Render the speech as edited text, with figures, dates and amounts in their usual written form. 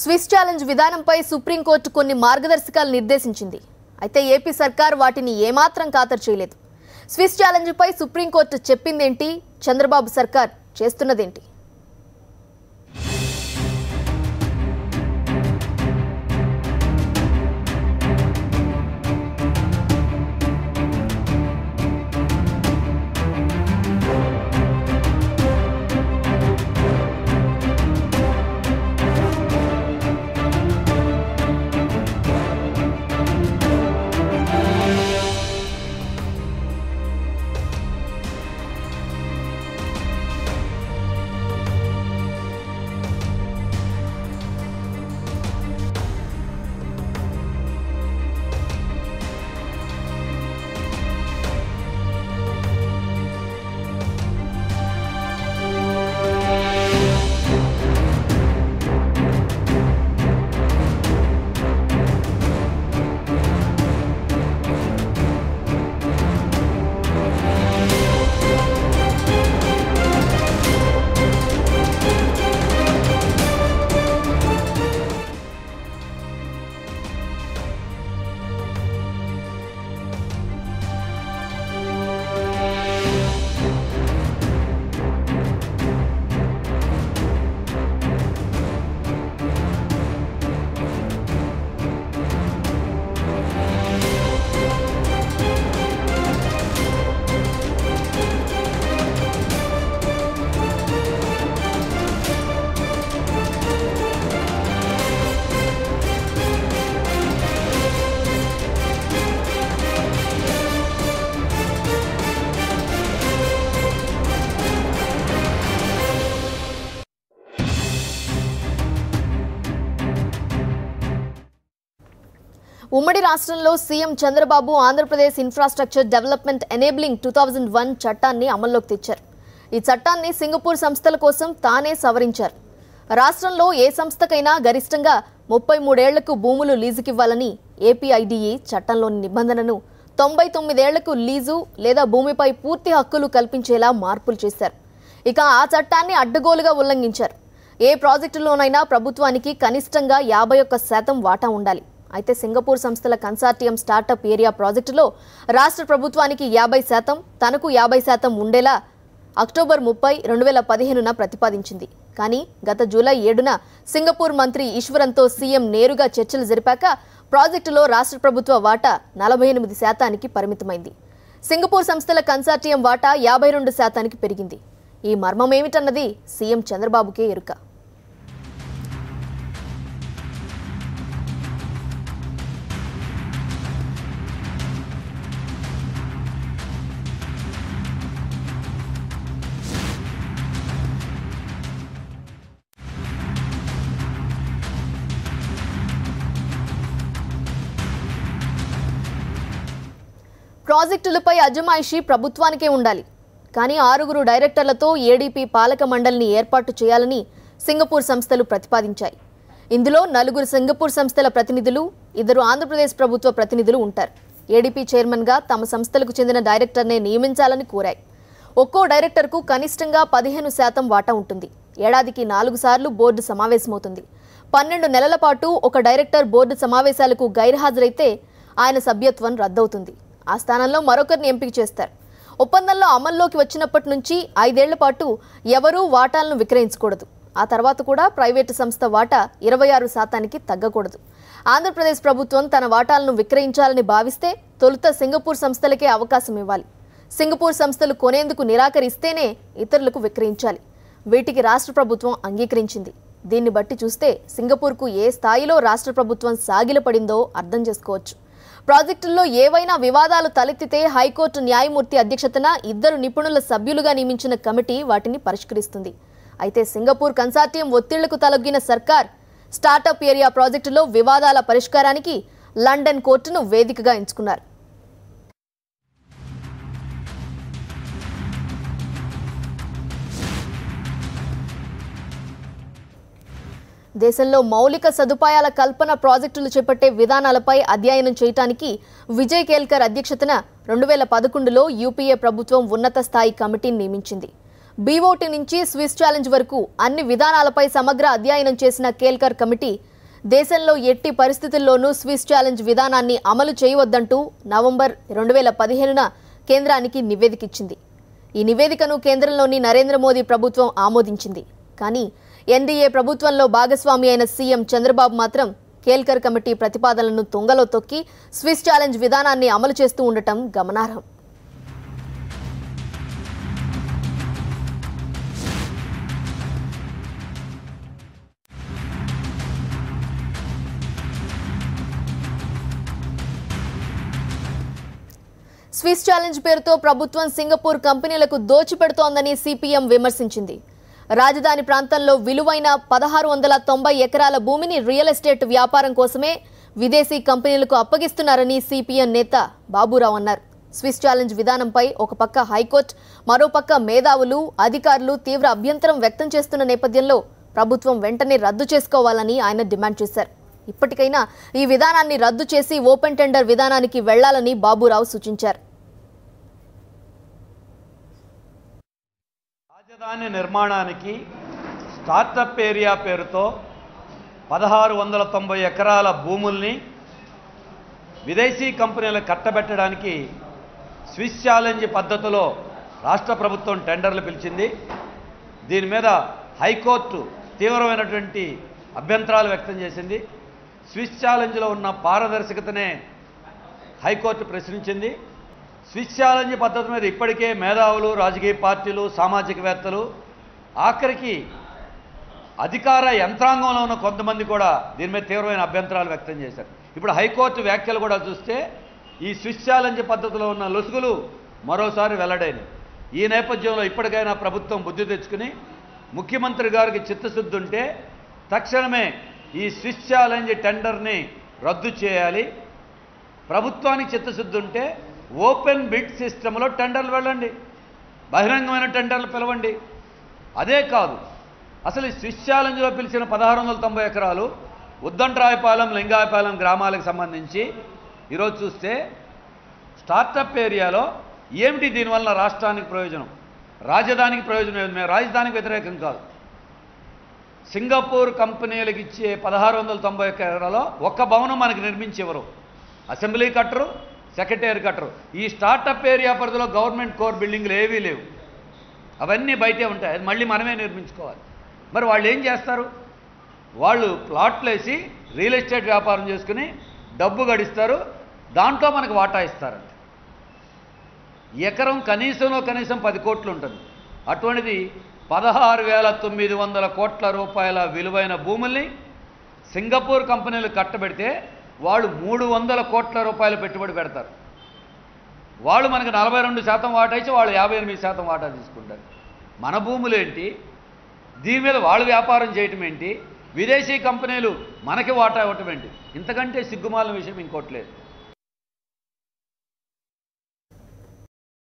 Swiss challenge విధానంపై supreme court కొన్ని మార్గదర్శకాలు నిర్దేశించింది. అయితే ఏపీ సర్కార్ వాటిని ఏమాత్రం ఖాతరు చేయలేదు. స్విస్ ఛాలెంజ్పై సుప్రీంకోర్టు చెప్పిందేంటి, చంద్రబాబు సర్కార్ చేస్తున్నదేంటి? ఉమ్మడి రాష్ట్రంలో CM Chandrababu Andhra Pradesh infrastructure development enabling 2001 చట్టాన్ని అమల్లోకి తెచ్చారు. ఈ చట్టాన్ని సింగపూర్ సంస్థల కోసం తానే సవరించారు. రాష్ట్రంలో ఏ సంస్థకైనా గరిష్టంగా 33 ఏళ్లకు భూములు లీజుకివ్వాలని ఏపీఐడిఏ చట్టంలోని నిబంధనను 99 ఏళ్లకు లీజు లేదా భూమిపై పూర్తి హక్కులు కల్పించేలా మార్పులు చేశారు. ఇక ఆ చట్టాన్ని అడ్డగోలుగా ఉల్లంఘించారు. ఏ ప్రాజెక్టులోనైనా ప్రభుత్వానికి కనిష్టంగా 51% వాటా ఉండాలి. అయితే సింగపూర్ సంస్థల కన్సార్టియం స్టార్టప్ ఏరియా ప్రాజెక్టులో రాష్ట్ర ప్రభుత్వానికి 50%, తనకు 50% ఉండేలా అక్టోబర్ 30, 2015న ప్రతిపాదించింది. కానీ గత జూలై 7న సింగపూర్ మంత్రి ఈశ్వరన్తో సీఎం నేరుగా చర్చలు జరిపాక ప్రాజెక్టులో రాష్ట్ర ప్రభుత్వ వాటా 48%కి పరిమితమైంది. సింగపూర్ సంస్థల కన్సార్టియం వాటా 52%కి పెరిగింది. ఈ మర్మమేమిటన్నది సీఎం చంద్రబాబుకే ఎరుక. ప్రాజెక్టులపై అజమాయిషీ ప్రభుత్వానికే ఉండాలి. కానీ 6 డైరెక్టర్లతో ఏడీపీ పాలక మండలిని ఏర్పాటు చేయాలని సింగపూర్ సంస్థలు ప్రతిపాదించాయి. ఇందులో 4 సింగపూర్ సంస్థల ప్రతినిధులు, 2 ఆంధ్రప్రదేశ్ ప్రభుత్వ ప్రతినిధులు ఉంటారు. ఏడీపీ చైర్మన్గా తమ సంస్థలకు చెందిన డైరెక్టర్నే నియమించాలని కోరాయి. ఒక్కో డైరెక్టర్కు కనిష్టంగా 15% వాటా ఉంటుంది. ఏడాదికి 4 సార్లు బోర్డు సమావేశమవుతుంది. 12 నెలల పాటు ఒక డైరెక్టర్ బోర్డు సమావేశాలకు గైర్హాజరైతే ఆయన సభ్యత్వం రద్దవుతుంది. ఆ స్థానంలో మరొకరిని ఎంపిక చేస్తారు. ఒప్పందంలో అమల్లోకి వచ్చినప్పటి నుంచి 5 ఏళ్ల పాటు ఎవరూ వాటాలను విక్రయించకూడదు. ఆ తర్వాత కూడా ప్రైవేటు సంస్థ వాటా 26%కి తగ్గకూడదు. ఆంధ్రప్రదేశ్ ప్రభుత్వం తన వాటాలను విక్రయించాలని భావిస్తే తొలుత సింగపూర్ సంస్థలకే అవకాశం ఇవ్వాలి. సింగపూర్ సంస్థలు కొనేందుకు నిరాకరిస్తేనే ఇతరులకు విక్రయించాలి. వీటికి రాష్ట్ర ప్రభుత్వం అంగీకరించింది. దీన్ని బట్టి చూస్తే సింగపూర్కు ఏ స్థాయిలో రాష్ట్ర ప్రభుత్వం సాగిలపడిందో అర్థం చేసుకోవచ్చు. ప్రాజెక్టుల్లో ఏవైనా వివాదాలు తలెత్తితే హైకోర్టు న్యాయమూర్తి అధ్యక్షతన 2 నిపుణుల సభ్యులుగా నియమించిన కమిటీ వాటిని పరిష్కరిస్తుంది. అయితే సింగపూర్ కన్సార్టియం ఒత్తిళ్లకు తలొగ్గిన సర్కార్ స్టార్టప్ ఏరియా ప్రాజెక్టులో వివాదాల పరిష్కారానికి లండన్ కోర్టును వేదికగా ఎంచుకున్నారు. దేశంలో మౌలిక సదుపాయాల కల్పన ప్రాజెక్టులు చేపట్టే విధానాలపై అధ్యయనం చేయడానికి విజయ్ కేల్కర్ అధ్యక్షతన 2011లో యూపీఏ ప్రభుత్వం ఉన్నత స్థాయి కమిటీని నియమించింది. బీఓటీ నుంచి స్విస్ ఛాలెంజ్ వరకు అన్ని విధానాలపై సమగ్ర అధ్యయనం చేసిన కేల్కర్ కమిటీ దేశంలో ఎట్టి పరిస్థితుల్లోనూ స్విస్ ఛాలెంజ్ విధానాన్ని అమలు చేయవద్దంటూ నవంబర్ 2015న కేంద్రానికి నివేదిక ఇచ్చింది. ఈ నివేదికను కేంద్రంలోని నరేంద్ర మోదీ ప్రభుత్వం ఆమోదించింది. కానీ ఎన్డీఏ ప్రభుత్వంలో భాగస్వామి అయిన సీఎం చంద్రబాబు మాత్రం కేల్కర్ కమిటీ ప్రతిపాదనలను తుంగలో తొక్కి స్విస్ ఛాలెంజ్ విధానాన్ని అమలు చేస్తూ ఉండటం గమనార్హం. స్విస్ ఛాలెంజ్ పేరుతో ప్రభుత్వం సింగపూర్ కంపెనీలకు దోచిపెడుతోందని సిపిఎం విమర్శించింది. రాజధాని ప్రాంతంలో విలువైన 1690 ఎకరాల భూమిని రియల్ ఎస్టేట్ వ్యాపారం కోసమే విదేశీ కంపెనీలకు అప్పగిస్తున్నారని సిపిఎం నేత బాబురావు అన్నారు. స్విస్ ఛాలెంజ్ విధానంపై ఒక పక్క హైకోర్టు, మరోపక్క మేధావులు, అధికారులు తీవ్ర అభ్యంతరం వ్యక్తం చేస్తున్న నేపథ్యంలో ప్రభుత్వం వెంటనే రద్దు చేసుకోవాలని ఆయన డిమాండ్ చేశారు. ఇప్పటికైనా ఈ విధానాన్ని రద్దు చేసి ఓపెన్ టెండర్ విధానానికి వెళ్లాలని బాబురావు సూచించారు. రాజధాని నిర్మాణానికి స్టార్టప్ ఏరియా పేరుతో 1690 ఎకరాల భూముల్ని విదేశీ కంపెనీలకు కట్టబెట్టడానికి స్విస్ ఛాలెంజ్ పద్ధతిలో రాష్ట్ర ప్రభుత్వం టెండర్లు పిలిచింది. దీని మీద హైకోర్టు తీవ్రమైనటువంటి అభ్యంతరాలు వ్యక్తం చేసింది. స్విస్ ఛాలెంజ్లో ఉన్న పారదర్శకతనే హైకోర్టు ప్రశ్నించింది. స్విస్ ఛాలెంజ్ పద్ధతి మీద ఇప్పటికే మేధావులు, రాజకీయ పార్టీలు, సామాజికవేత్తలు, ఆఖరికి అధికార యంత్రాంగంలో ఉన్న కొంతమంది కూడా దీని మీద తీవ్రమైన అభ్యంతరాలు వ్యక్తం చేశారు. ఇప్పుడు హైకోర్టు వ్యాఖ్యలు కూడా చూస్తే ఈ స్విస్ ఛాలెంజ్ పద్ధతిలో ఉన్న లొసుగులు మరోసారి వెల్లడైనవి. ఈ నేపథ్యంలో ఇప్పటికైనా ప్రభుత్వం బుద్ధి తెచ్చుకుని ముఖ్యమంత్రి గారికి చిత్తశుద్ధి ఉంటే తక్షణమే ఈ స్విస్ ఛాలెంజ్ టెండర్ని రద్దు చేయాలి. ప్రభుత్వానికి చిత్తశుద్ధి ఉంటే ఓపెన్ బిడ్ సిస్టంలో టెండర్లు వెళ్ళండి, బహిరంగమైన టెండర్లు పిలవండి. అదే కాదు, అసలు ఈ స్విస్ ఛాలెంజ్లో పిలిచిన 1690 ఎకరాలు ఉద్దండరాయపాలెం, లింగాయపాలెం గ్రామాలకు సంబంధించి ఈరోజు చూస్తే స్టార్టప్ ఏరియాలో ఏమిటి దీనివల్ల రాష్ట్రానికి ప్రయోజనం, రాజధానికి ప్రయోజనం లేదు. మేము రాజధానికి వ్యతిరేకం కాదు. సింగపూర్ కంపెనీలకు ఇచ్చే 1690 ఎకరాలో ఒక్క భవనం మనకి నిర్మించి ఇవ్వరు. అసెంబ్లీ కట్టరు, సెక్రటరీ కట్టరు. ఈ స్టార్టప్ ఏరియా పరిధిలో గవర్నమెంట్ కోర్ బిల్డింగ్లు ఏవీ లేవు, అవన్నీ బయటే ఉంటాయి. అది మళ్ళీ మనమే నిర్మించుకోవాలి. మరి వాళ్ళు ఏం చేస్తారు? వాళ్ళు ప్లాట్లు వేసి రియల్ ఎస్టేట్ వ్యాపారం చేసుకుని డబ్బు గడిస్తారు, దాంట్లో మనకు వాటా ఇస్తారంట. ఎకరం కనీసంలో కనీసం 10 కోట్లు ఉంటుంది. అటువంటిది 16,900 కోట్ల రూపాయల విలువైన భూముల్ని సింగపూర్ కంపెనీలు కట్టబెడితే వాళ్ళు 300 కోట్ల రూపాయలు పెట్టుబడి పెడతారు. వాళ్ళు మనకు 42% వాటా ఇచ్చి వాళ్ళు 58% వాటా తీసుకుంటారు. మన భూములేంటి, దీని మీద వాళ్ళు వ్యాపారం చేయటం ఏంటి, విదేశీ కంపెనీలు మనకి వాటా ఇవ్వటం ఏంటి? ఇంతకంటే సిగ్గుమాలిన విషయం ఇంకోటి లేదు.